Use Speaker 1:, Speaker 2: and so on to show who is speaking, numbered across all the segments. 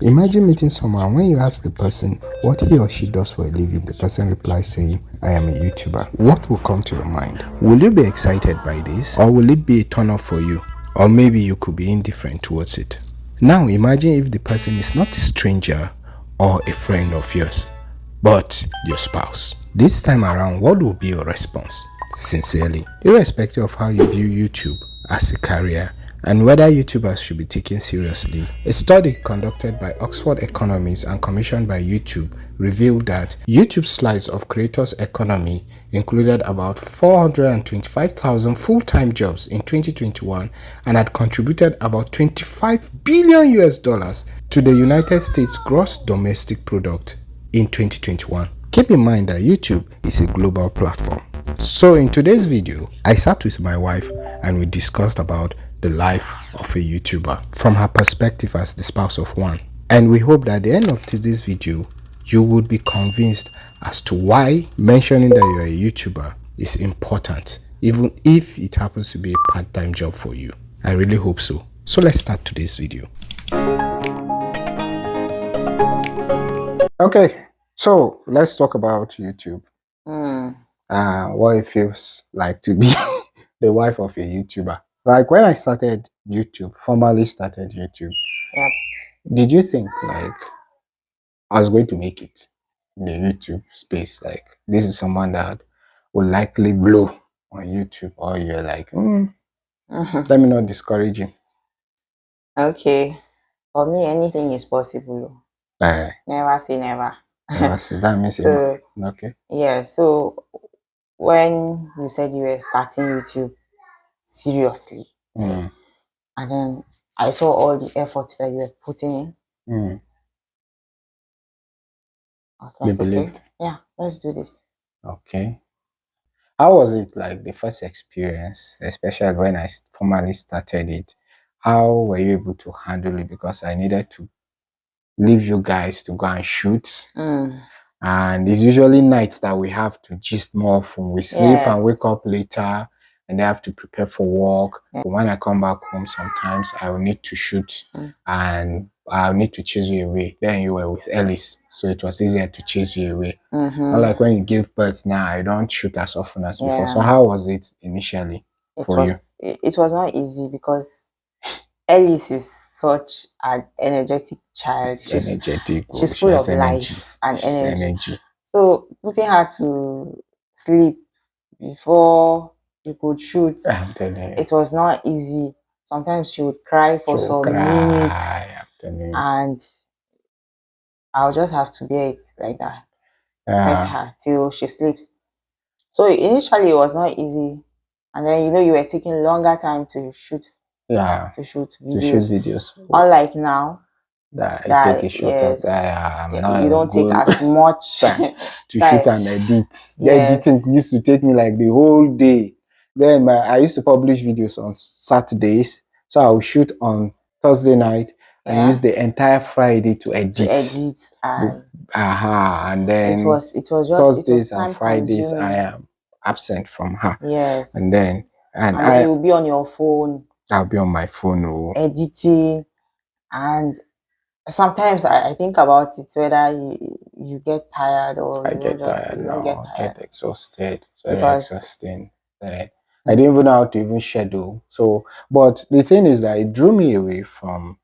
Speaker 1: Imagine meeting someone. When you ask the person what he or she does for a living, the person replies saying, I am a YouTuber. What will come to your mind? Will you be excited by this, or will it be a turn off for you? Or maybe you could be indifferent towards it. Now imagine if the person is not a stranger or a friend of yours, but your spouse. This time around, what will be your response? Sincerely, irrespective of how you view YouTube as a career and whether YouTubers should be taken seriously, a study conducted by Oxford Economists and commissioned by YouTube revealed that YouTube's slice of creators' economy included about 425,000 full-time jobs in 2021 and had contributed about 25 billion US dollars to the United States gross domestic product in 2021. Keep in mind that YouTube is a global platform. So in today's video, I sat with my wife and we discussed about the life of a YouTuber from her perspective as the spouse of one. And we hope that at the end of today's video, you would be convinced as to why mentioning that you're a YouTuber is important, even if it happens to be a part-time job for you. I really hope so. So let's start today's video. Okay, so let's talk about YouTube. What it feels like to be the wife of a YouTuber. Like when I started YouTube, formally started YouTube,
Speaker 2: Yep.
Speaker 1: did you think like I was going to make it in the YouTube space? Like this is someone that will likely blow on YouTube, or you're like, let me not discourage you.
Speaker 2: Okay. For me, anything is possible.
Speaker 1: Uh,
Speaker 2: Never say never.
Speaker 1: that means
Speaker 2: So,
Speaker 1: okay.
Speaker 2: yeah. So, when you said you were starting YouTube seriously,
Speaker 1: Mm,
Speaker 2: and then I saw all the effort that you were putting in,
Speaker 1: mm,
Speaker 2: I was
Speaker 1: they
Speaker 2: like, okay,
Speaker 1: believed.
Speaker 2: yeah, let's do this.
Speaker 1: Okay. How was it like the first experience, especially when I formally started it? How were you able to handle it? Because I needed to leave you guys to go and shoot. And it's usually nights that we have to gist more often. We sleep and
Speaker 2: Yes.
Speaker 1: wake up later and they have to prepare for work. But when I come back home, sometimes I will need to shoot and I'll need to chase you away. Then you were with Ellis, so it was easier to chase you away. Not like when you give birth now, I don't shoot as often as before. So how was it initially for you?
Speaker 2: It was not easy because Ellis is such an energetic child. She's full of life and energy. So putting her to sleep before you could shoot, it was not easy. Sometimes she would cry for some minutes, and I'll just have to bear it like that. Pet her till she sleeps. So initially it was not easy, and then you were taking longer time to shoot. To shoot videos. Unlike now,
Speaker 1: I take a shot
Speaker 2: yes,
Speaker 1: at
Speaker 2: you don't take as much
Speaker 1: time to shoot and edit. The
Speaker 2: Yes.
Speaker 1: editing used to take me like the whole day. Then I used to publish videos on Saturdays, so I would shoot on Thursday night and use the entire Friday to edit. And then
Speaker 2: it was
Speaker 1: Thursdays and
Speaker 2: time
Speaker 1: Fridays I
Speaker 2: consuming.
Speaker 1: am absent from her.
Speaker 2: Yes.
Speaker 1: And then
Speaker 2: you'll be on your phone.
Speaker 1: I'll be on my phone
Speaker 2: editing, and sometimes I think about it whether you get tired or
Speaker 1: I
Speaker 2: you
Speaker 1: get
Speaker 2: don't
Speaker 1: tired
Speaker 2: you don't get
Speaker 1: now,
Speaker 2: tired.
Speaker 1: get exhausted. It's very exhausting. I didn't even know how to even schedule. So, but the thing is that it drew me away from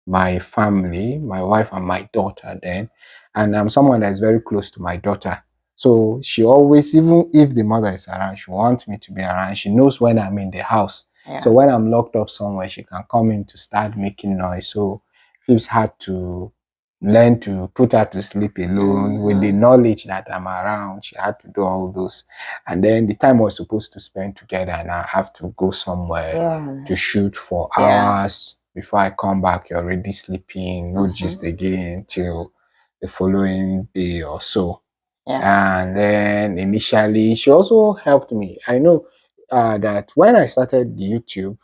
Speaker 1: my family, my wife and my daughter then. And I'm someone that is very close to my daughter. So she always, even if the mother is around, she wants me to be around. She knows when I'm in the house. So when I'm locked up somewhere, she can come in to start making noise. So Phoebs had to learn to put her to sleep alone with the knowledge that I'm around. She had to do all those. And then the time we're supposed to spend together, and I have to go somewhere to shoot for hours. Before I come back, you're already sleeping, no gist again till the following day or so. And then initially, she also helped me. I know that when I started YouTube,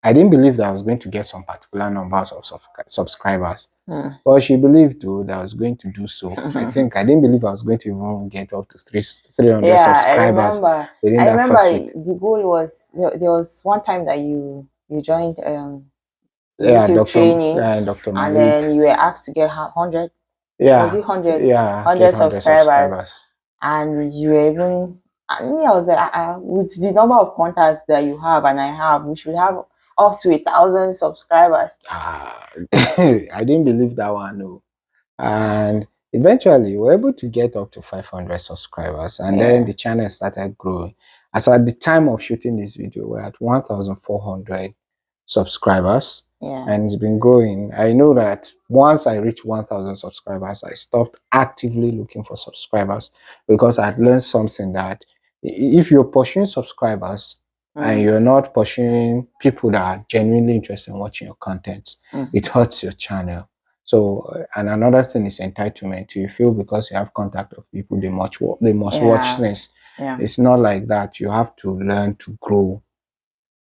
Speaker 1: I didn't believe that I was going to get some particular numbers of subscribers. But she believed though that I was going to do so. I think I didn't believe I was going to even get up to 300 subscribers within that first week.
Speaker 2: The goal was there was one time that you joined YouTube training, and then you were asked to get 100.
Speaker 1: Yeah,
Speaker 2: was it 100?
Speaker 1: Yeah,
Speaker 2: 100 subscribers, and you were even. And me, I was like, with the number of contacts that you have and I have, we should have up to 1,000 subscribers.
Speaker 1: I didn't believe that one, no. And eventually, we were able to get up to 500 subscribers, and then the channel started growing. As at the time of shooting this video, we're at 1,400 subscribers, and it's been growing. I know that once I reach 1,000 subscribers, I stopped actively looking for subscribers, because I'd learned something that if you're pursuing subscribers and you're not pursuing people that are genuinely interested in watching your content, it hurts your channel. So, and another thing is entitlement. You feel because you have contact of people, they must watch things. It's not like that. You have to learn to grow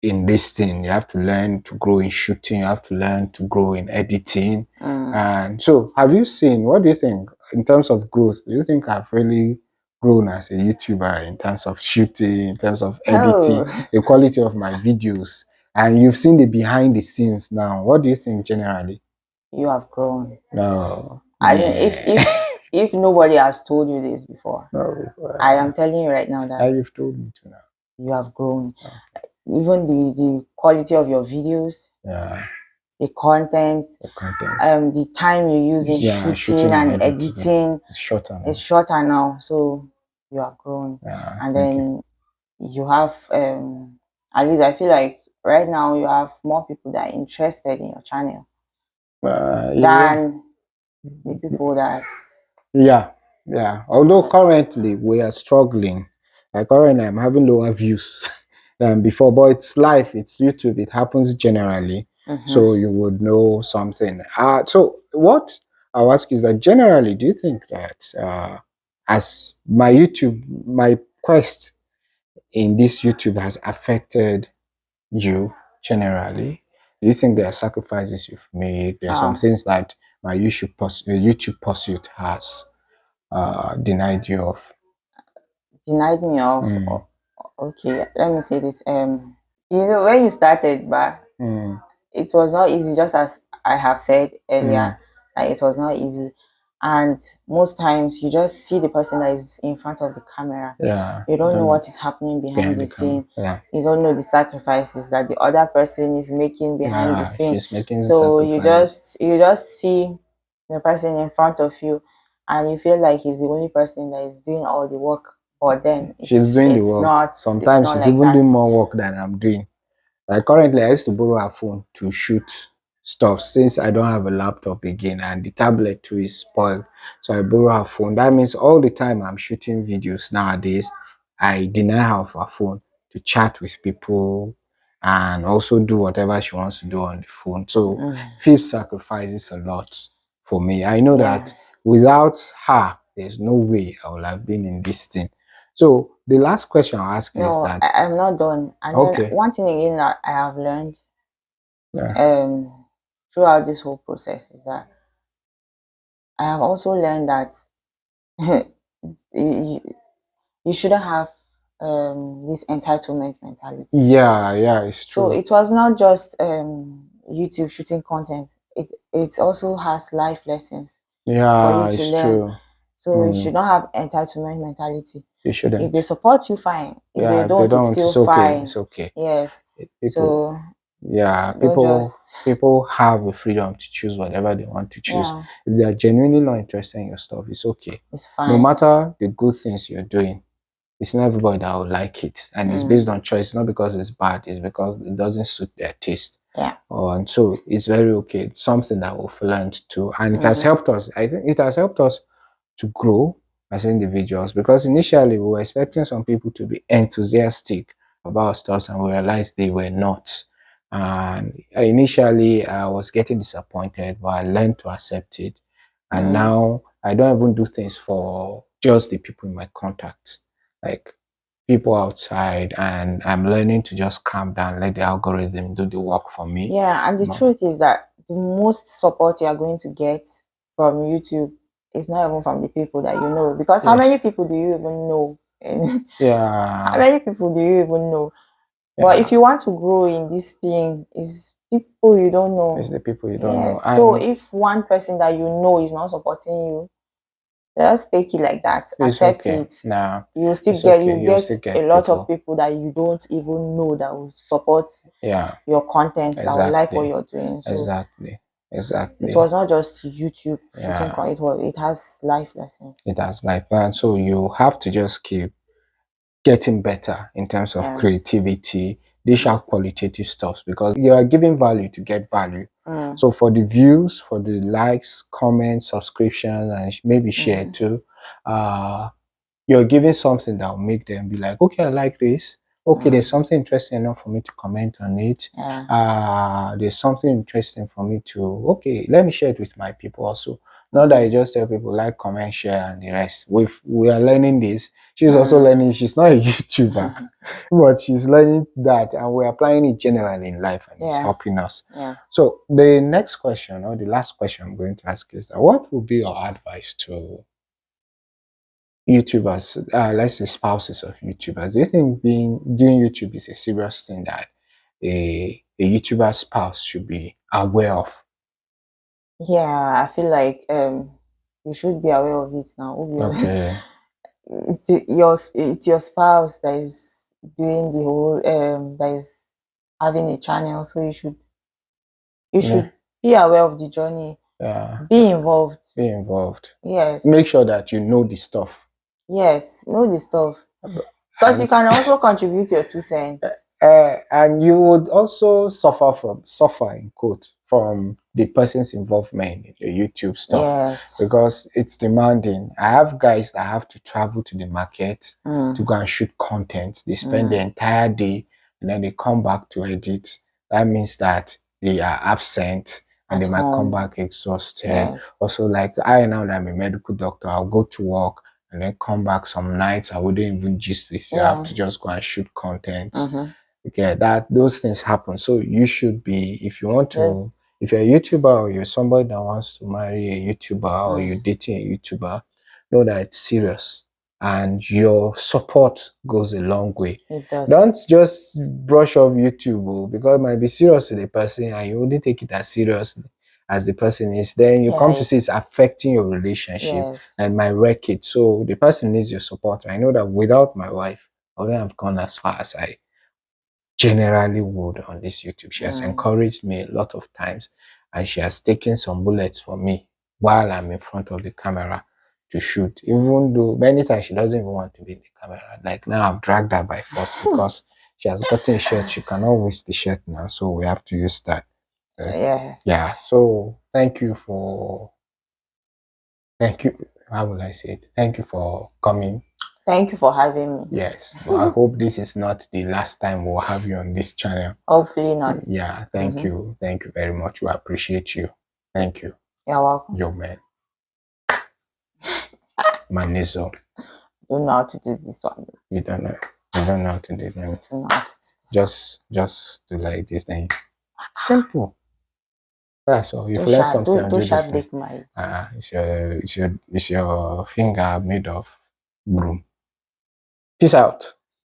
Speaker 1: in this thing. You have to learn to grow in shooting. You have to learn to grow in editing. And so, have you seen, what do you think in terms of growth? Do you think I've really grown as a YouTuber in terms of shooting, in terms of editing, the quality of my videos? And you've seen the behind the scenes now. What do you think generally?
Speaker 2: You have grown.
Speaker 1: No.
Speaker 2: I mean, if nobody has told you this before, I am telling you right now that
Speaker 1: you've told me to now.
Speaker 2: You have grown. Even the quality of your videos, the content, the time you use in shooting and editing, it's shorter now. So you have grown, and then you have at least I feel like right now you have more people that are interested in your channel than the people that.
Speaker 1: Although currently we are struggling. Like currently I'm having lower views than before, but it's life, it's YouTube, it happens generally. So you would know something. So what I'll ask is that generally, do you think that as my quest in this YouTube has affected you generally? Do you think there are sacrifices you've made? There are some things that my YouTube pursuit has denied you of?
Speaker 2: Denied me of. Okay, let me say this. When you started, but it was not easy, just as I have said earlier. Like, it was not easy, and most times you just see the person that is in front of the camera. You don't know what is happening behind the scene. You don't know the sacrifices that the other person is making behind the scene. So you just see the person in front of you, and you feel like he's the only person that is doing all the work. But then
Speaker 1: she's doing the work. Sometimes she's even doing more work than I'm doing. Like currently, I used to borrow her phone to shoot stuff since I don't have a laptop again, and the tablet too is spoiled. So I borrow her phone. That means all the time I'm shooting videos nowadays, I deny her of her phone to chat with people and also do whatever she wants to do on the phone. So Phoebe sacrifices a lot for me. I know that without her, there's no way I would have been in this thing. So the last question I'll ask is that
Speaker 2: I'm not done. And then one thing again that I have learned throughout this whole process is that I have also learned that you shouldn't have this entitlement mentality.
Speaker 1: It's true.
Speaker 2: So it was not just YouTube shooting content. It also has life lessons for you to learn.
Speaker 1: True.
Speaker 2: So you should not have entitlement mentality.
Speaker 1: You shouldn't.
Speaker 2: If they support you, fine. If they don't, it's still fine.
Speaker 1: It's okay.
Speaker 2: Yes.
Speaker 1: People have the freedom to choose whatever they want to choose. If they are genuinely not interested in your stuff, it's okay.
Speaker 2: It's fine.
Speaker 1: No matter the good things you're doing, it's not everybody that will like it. And it's based on choice. It's not because it's bad, it's because it doesn't suit their taste. And so it's very okay. It's something that we've learned too. And it has helped us. I think it has helped us to grow as individuals, because initially we were expecting some people to be enthusiastic about stuff, and we realized they were not. And initially I was getting disappointed, but I learned to accept it. And now I don't even do things for just the people in my contacts, like people outside, and I'm learning to just calm down, let the algorithm do the work for me.
Speaker 2: And the truth is that the most support you are going to get from YouTube is not even from the people that you know, because how many people do you even know? How many people do you even know? But if you want to grow in this thing, is people you don't know.
Speaker 1: It's the people you don't know.
Speaker 2: So if one person that you know is not supporting you, just take it like that. Accept it.
Speaker 1: Nah,
Speaker 2: you still get a lot of people that you don't even know that will support your content, that will like what you're doing. So
Speaker 1: exactly.
Speaker 2: It was not just YouTube shooting. It has life lessons.
Speaker 1: It has life, and so you have to just keep getting better in terms of creativity, dish out qualitative stuff, because you are giving value to get value. So for the views, for the likes, comments, subscriptions, and maybe share too, you're giving something that will make them be like, okay, I like this. Okay, there's something interesting enough for me to comment on it. There's something interesting for me to, okay, let me share it with my people also. Not that I just tell people like, comment, share, and the rest. We are learning this. She's also learning. She's not a YouTuber, but she's learning that, and we're applying it generally in life, and it's helping us. So the next question, or the last question I'm going to ask is that, what would be your advice to YouTubers, let's say spouses of YouTubers? Do you think doing YouTube is a serious thing that a YouTuber spouse should be aware of?
Speaker 2: Yeah, I feel like you should be aware of it now. Obviously, it's your spouse that is doing the whole that is having a channel, so you should be aware of the journey. Be involved. Yes.
Speaker 1: Make sure that you know the stuff.
Speaker 2: Yes, know the stuff. Because you can also contribute your 2 cents.
Speaker 1: And you would also suffer in quote from the person's involvement in the YouTube stuff, because it's demanding. I have guys that have to travel to the market to go and shoot content. They spend the entire day and then they come back to edit. That means that they are absent and they might come back exhausted. Also, like I, now that I'm a medical doctor, I'll go to work and then come back some nights. I wouldn't even gist with you. I have to just go and shoot content. Okay, those things happen. So you should be, if you want to, if you're a YouTuber or you're somebody that wants to marry a YouTuber or you're dating a YouTuber, know that it's serious and your support goes a long way.
Speaker 2: It does.
Speaker 1: Don't just brush off YouTube because it might be serious to the person and you wouldn't take it as seriously as the person is. Then you come to see it's affecting your relationship and might wreck it. So the person needs your support. I know that without my wife, I wouldn't have gone as far as I generally would on this YouTube. She has encouraged me a lot of times, and she has taken some bullets for me while I'm in front of the camera to shoot, even though many times she doesn't even want to be in the camera. Like now I've dragged her by force because she has gotten a shirt. She cannot waste the shirt now, so we have to use that. Yeah, so thank you, how will I say it, thank you for coming.
Speaker 2: Thank you for having me.
Speaker 1: Yes, but I hope this is not the last time we'll have you on this channel.
Speaker 2: Hopefully not.
Speaker 1: Yeah, thank you. Thank you very much. We appreciate you. Thank you.
Speaker 2: You're welcome.
Speaker 1: Yo, man. Manizo.
Speaker 2: Don't know how to do this one.
Speaker 1: You don't know. You don't know how to do them. Just do like this thing. Simple. That's all. You've learned something and do this thing. It's your finger made of broom. Peace out.